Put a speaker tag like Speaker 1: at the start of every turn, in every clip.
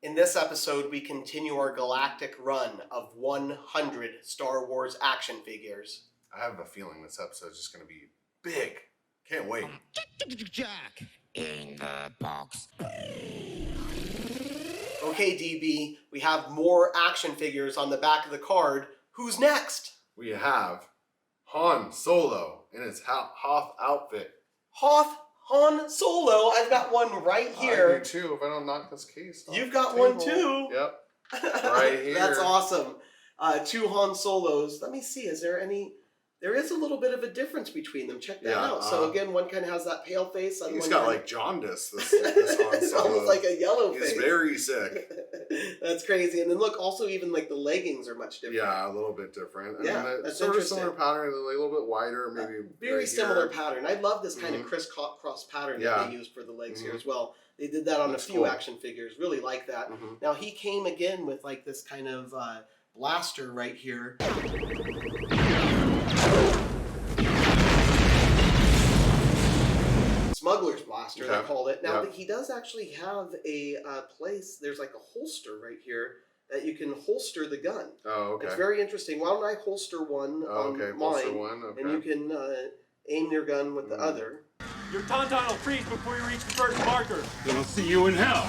Speaker 1: In this episode, we continue our galactic run of 100 Star Wars action figures.
Speaker 2: I have a feeling this episode is just going to be big. Can't wait.
Speaker 3: Jack in the box.
Speaker 1: Okay, DB, we have more action figures on the back of the card. Who's next?
Speaker 2: We have Han Solo in his Hoth outfit.
Speaker 1: Han Solo. I've got one right here.
Speaker 2: I do too, if I don't knock this case off.
Speaker 1: You've got one too.
Speaker 2: Yep. Right here.
Speaker 1: That's awesome. Two Han Solos. Let me see. Is there any... There is a little bit of a difference between them. Check that out. So again, one kind of has that pale face.
Speaker 2: He's got like jaundice, this Han
Speaker 1: It's
Speaker 2: Solo.
Speaker 1: almost like a yellow face.
Speaker 2: He's very sick.
Speaker 1: That's crazy. And then look, also even like the leggings are much different.
Speaker 2: Yeah, a little bit different.
Speaker 1: Yeah,
Speaker 2: mean,
Speaker 1: that's
Speaker 2: sort of
Speaker 1: interesting.
Speaker 2: similar pattern, like a little bit wider, maybe.
Speaker 1: Very
Speaker 2: right
Speaker 1: similar
Speaker 2: here.
Speaker 1: pattern. I love this kind of crisscross pattern that they used for the legs here as well. They did that on a few action figures. Really like that. Now he came again with like this kind of blaster right here. Smuggler's blaster, they called it. Now he does actually have a place. There's like a holster right here that you can holster the gun.
Speaker 2: Oh, okay.
Speaker 1: It's very interesting. Why don't I holster one on mine,
Speaker 2: holster one,
Speaker 1: and you can aim your gun with the other.
Speaker 4: Your tauntaun will freeze before you reach the first marker.
Speaker 5: Then I'll see you in hell.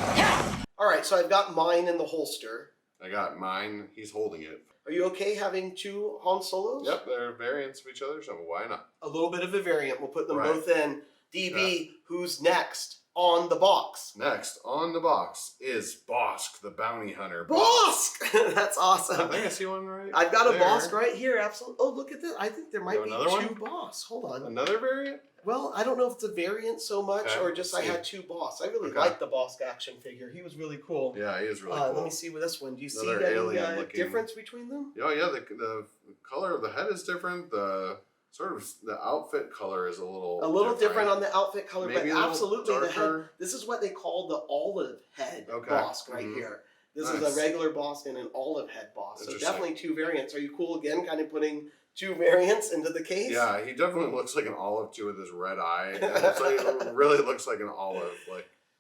Speaker 1: All right, so I've got mine in the holster.
Speaker 2: I got mine. He's holding it.
Speaker 1: Are you okay having two Han Solos?
Speaker 2: Yep, they're variants of each other, so why not?
Speaker 1: A little bit of a variant. We'll put them both in. DB, who's next on the box?
Speaker 2: Next on the box is Bosk, the bounty hunter.
Speaker 1: Bosk! That's awesome.
Speaker 2: I think I see one right
Speaker 1: I've got
Speaker 2: there.
Speaker 1: a Bosk right here, absolutely. Oh, look at this. I think there might be
Speaker 2: another
Speaker 1: two
Speaker 2: one?
Speaker 1: Bosk. Hold on.
Speaker 2: Another variant?
Speaker 1: Well, I don't know if it's a variant so much or just I
Speaker 2: let's see.
Speaker 1: had two Bosk. I really like the Bosk action figure. He was really cool.
Speaker 2: Yeah, he is really cool.
Speaker 1: Let me see with this one. Do you
Speaker 2: Another
Speaker 1: see any difference between them?
Speaker 2: Oh, yeah, the color of the head is different. The sort of the outfit color is a little
Speaker 1: different on the outfit color,
Speaker 2: maybe
Speaker 1: but absolutely the head. This is what they call the olive head Bosk right here. This is a regular Bosk and an olive head Bosk. So definitely two variants. Are you cool again, kind of putting two variants into the case?
Speaker 2: Yeah, he definitely looks like an olive too with his red eye. It really looks like an olive.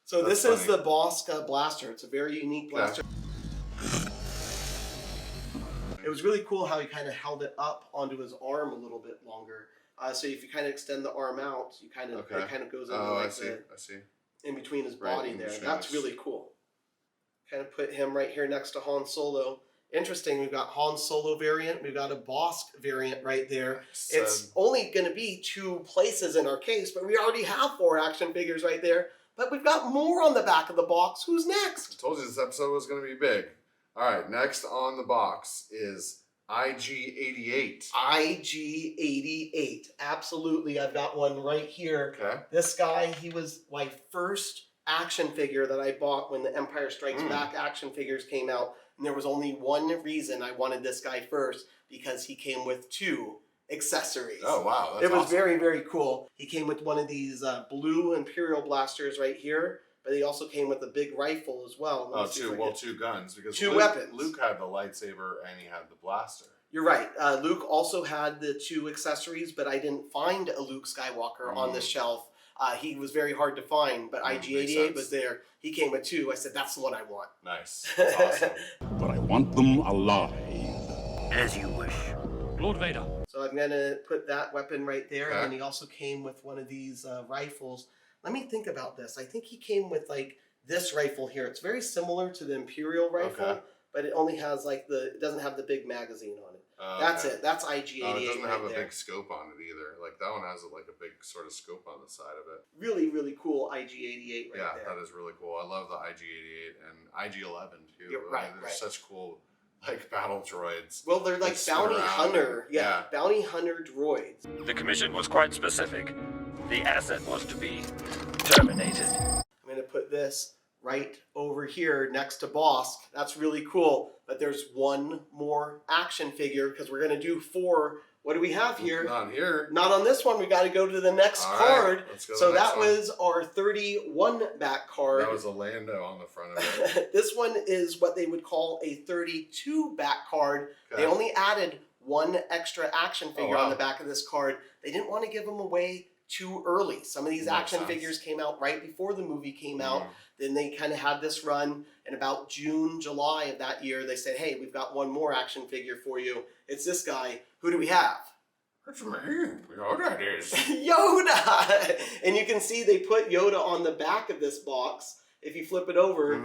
Speaker 1: So this is the Bosk blaster. It's a very unique blaster. It was really cool how he kind of held it up onto his arm a little bit longer. So if you kind of extend the arm out, you kind of it kind of goes into
Speaker 2: I see.
Speaker 1: In between his body there. That's really cool. Kind of put him right here next to Han Solo. Interesting. We've got Han Solo variant. We've got a Bosk variant right there. It's only going to be two places in our case, but we already have 4 action figures right there. But we've got more on the back of the box. Who's next?
Speaker 2: I told you this episode was going to be big. All right, next on the box is IG-88.
Speaker 1: IG-88. Absolutely. I've got one right here.
Speaker 2: Okay.
Speaker 1: This guy, he was my first action figure that I bought when the Empire Strikes Back action figures came out. And there was only one reason I wanted this guy first, because he came with 2 accessories.
Speaker 2: Oh, wow. That's
Speaker 1: it was
Speaker 2: awesome.
Speaker 1: very, very cool. He came with one of these blue Imperial blasters right here. But he also came with a big rifle as well.
Speaker 2: Two guns. Because
Speaker 1: two weapons.
Speaker 2: Luke had the lightsaber and he had the blaster.
Speaker 1: You're right. Luke also had the 2 accessories, but I didn't find a Luke Skywalker on the shelf. He was very hard to find, but IG-88 was there. He came with 2. I said, that's the one I want.
Speaker 2: Nice. That's awesome.
Speaker 5: But I want them alive.
Speaker 3: As you wish.
Speaker 4: Lord Vader.
Speaker 1: So I'm going to put that weapon right there. And he also came with one of these rifles. Let me think about this. I think he came with like this rifle here. It's very similar to the Imperial rifle, but it only has like it doesn't have the big magazine on it. That's it. That's IG-88
Speaker 2: it doesn't have a
Speaker 1: there.
Speaker 2: big scope on it either. Like that one has like a big sort of scope on the side of it.
Speaker 1: Really, really cool IG-88 right there.
Speaker 2: Yeah, that is really cool. I love the IG-88 and IG-11 too.
Speaker 1: They're
Speaker 2: such cool like battle droids.
Speaker 1: Well, they're like bounty hunter. Yeah, bounty hunter droids.
Speaker 6: The commission was quite specific. The asset was to be terminated.
Speaker 1: I'm going to put this right over here next to Bosk. That's really cool. But there's one more action figure because we're going to do 4. What do we have here?
Speaker 2: Not here.
Speaker 1: Not on this one. We got to go to the next card.
Speaker 2: Right, let's go
Speaker 1: so
Speaker 2: to the next
Speaker 1: that
Speaker 2: one.
Speaker 1: was our 31 back card.
Speaker 2: That was a Lando on the front of it.
Speaker 1: This one is what they would call a 32 back card.
Speaker 2: Okay.
Speaker 1: They only added 1 extra action figure on the back of this card. They didn't want to give them away too early. Some of these
Speaker 2: Makes
Speaker 1: action
Speaker 2: sense.
Speaker 1: figures came out right before the movie came out. Then they kind of had this run, and about June, July of that year, they said, hey, we've got one more action figure for you. It's this guy. Who do we have?
Speaker 2: It's me. Yoda it is.
Speaker 1: Yoda! And you can see they put Yoda on the back of this box. If you flip it over,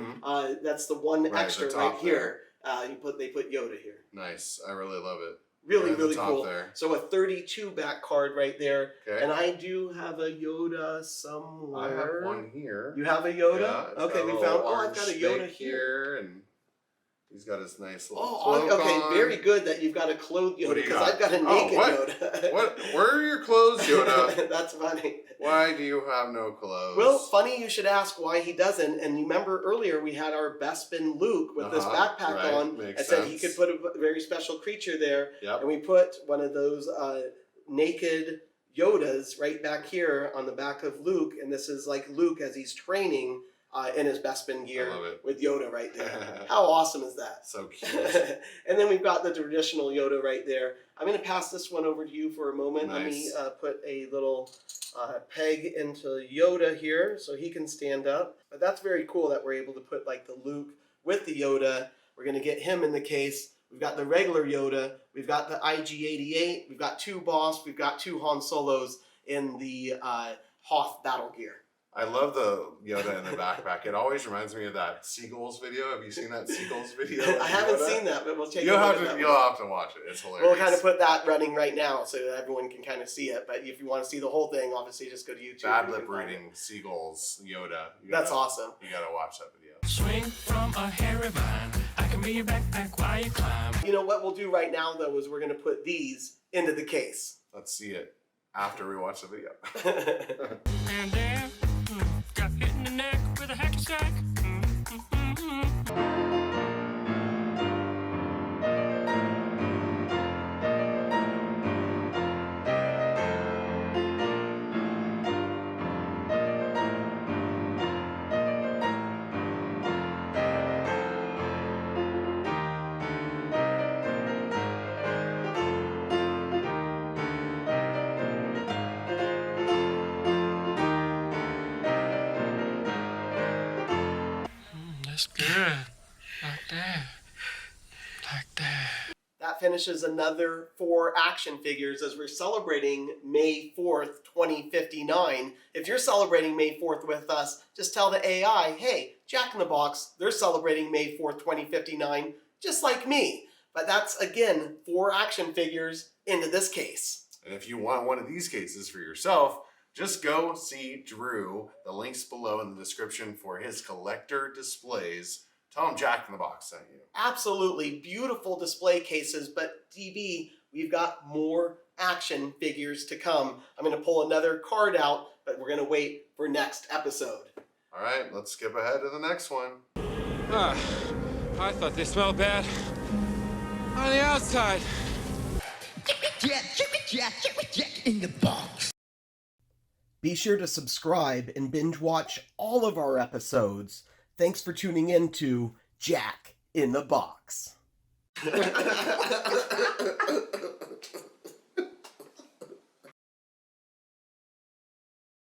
Speaker 1: that's the one
Speaker 2: Right,
Speaker 1: extra
Speaker 2: the
Speaker 1: right
Speaker 2: top
Speaker 1: here. They put Yoda here.
Speaker 2: Nice. I really love it.
Speaker 1: Really,
Speaker 2: Right at the
Speaker 1: really
Speaker 2: top
Speaker 1: cool.
Speaker 2: there.
Speaker 1: So a 32 back card right there.
Speaker 2: Okay.
Speaker 1: And I do have a Yoda
Speaker 2: I
Speaker 1: somewhere.
Speaker 2: have one here.
Speaker 1: You have a Yoda?
Speaker 2: Yeah, it's
Speaker 1: Okay,
Speaker 2: got a
Speaker 1: we
Speaker 2: little
Speaker 1: found. Oh, I've
Speaker 2: orange
Speaker 1: got a
Speaker 2: snake
Speaker 1: Yoda here.
Speaker 2: and he's got his nice little
Speaker 1: Oh,
Speaker 2: cloak
Speaker 1: okay.
Speaker 2: on.
Speaker 1: Very good that you've got a clothed
Speaker 2: What
Speaker 1: Yoda
Speaker 2: do you
Speaker 1: because
Speaker 2: got?
Speaker 1: I've got a
Speaker 2: Oh,
Speaker 1: naked
Speaker 2: what?
Speaker 1: Yoda.
Speaker 2: What? Where are your clothes, Yoda?
Speaker 1: That's funny.
Speaker 2: Why do you have no clothes?
Speaker 1: Well, funny you should ask why he doesn't. And you remember earlier we had our Bespin Luke with this backpack
Speaker 2: right.
Speaker 1: on.
Speaker 2: Makes
Speaker 1: I said he
Speaker 2: sense.
Speaker 1: could put a very special creature there.
Speaker 2: Yep.
Speaker 1: And we put one of those naked Yodas right back here on the back of Luke. And this is like Luke as he's training in his Bespin gear
Speaker 2: I love it.
Speaker 1: with Yoda right there. How awesome is that?
Speaker 2: So cute.
Speaker 1: And then we've got the traditional Yoda right there. I'm going to pass this one over to you for a moment. Let me
Speaker 2: Nice.
Speaker 1: put a little peg into Yoda here so he can stand up. But that's very cool that we're able to put like the Luke with the Yoda. We're going to get him in the case. We've got the regular Yoda. We've got the IG-88. We've got 2 Boss. We've got 2 Han Solos in the Hoth battle gear.
Speaker 2: I love the Yoda in the backpack. It always reminds me of that SEAGULLS video. Have you seen that SEAGULLS video?
Speaker 1: I haven't
Speaker 2: Yoda?
Speaker 1: seen that, but we'll take
Speaker 2: You'll
Speaker 1: a look
Speaker 2: have
Speaker 1: at
Speaker 2: to.
Speaker 1: that
Speaker 2: You'll
Speaker 1: one.
Speaker 2: have to watch it. It's hilarious.
Speaker 1: We'll kind of put that running right now so that everyone can kind of see it. But if you want to see the whole thing, obviously just go to YouTube.
Speaker 2: Bad
Speaker 1: and you
Speaker 2: lip
Speaker 1: can find
Speaker 2: reading SEAGULLS Yoda.
Speaker 1: That's awesome.
Speaker 2: You gotta watch that video.
Speaker 4: Swing from a hairy vine. I can be your backpack while you climb.
Speaker 1: You know what we'll do right now, though, is we're going to put these into the case.
Speaker 2: Let's see it after we watch the video.
Speaker 4: And then, got hit in the neck with a hacky sack. That's good. Like that. Like that.
Speaker 1: That finishes another 4 action figures as we're celebrating May 4th, 2059. If you're celebrating May 4th with us, just tell the AI, hey, Jack in the Box, they're celebrating May 4th, 2059, just like me. But that's, again, 4 action figures into this case.
Speaker 2: And if you want one of these cases for yourself, just go see Drew. The link's below in the description for his collector displays. Tell him Jack in the Box sent you.
Speaker 1: Absolutely beautiful display cases, but DB, we've got more action figures to come. I'm going to pull another card out, but we're going to wait for next episode.
Speaker 2: All right, let's skip ahead to the next one.
Speaker 4: I thought they smelled bad on the outside.
Speaker 3: Jack in the box.
Speaker 1: Be sure to subscribe and binge watch all of our episodes. Thanks for tuning in to Jack in the Box.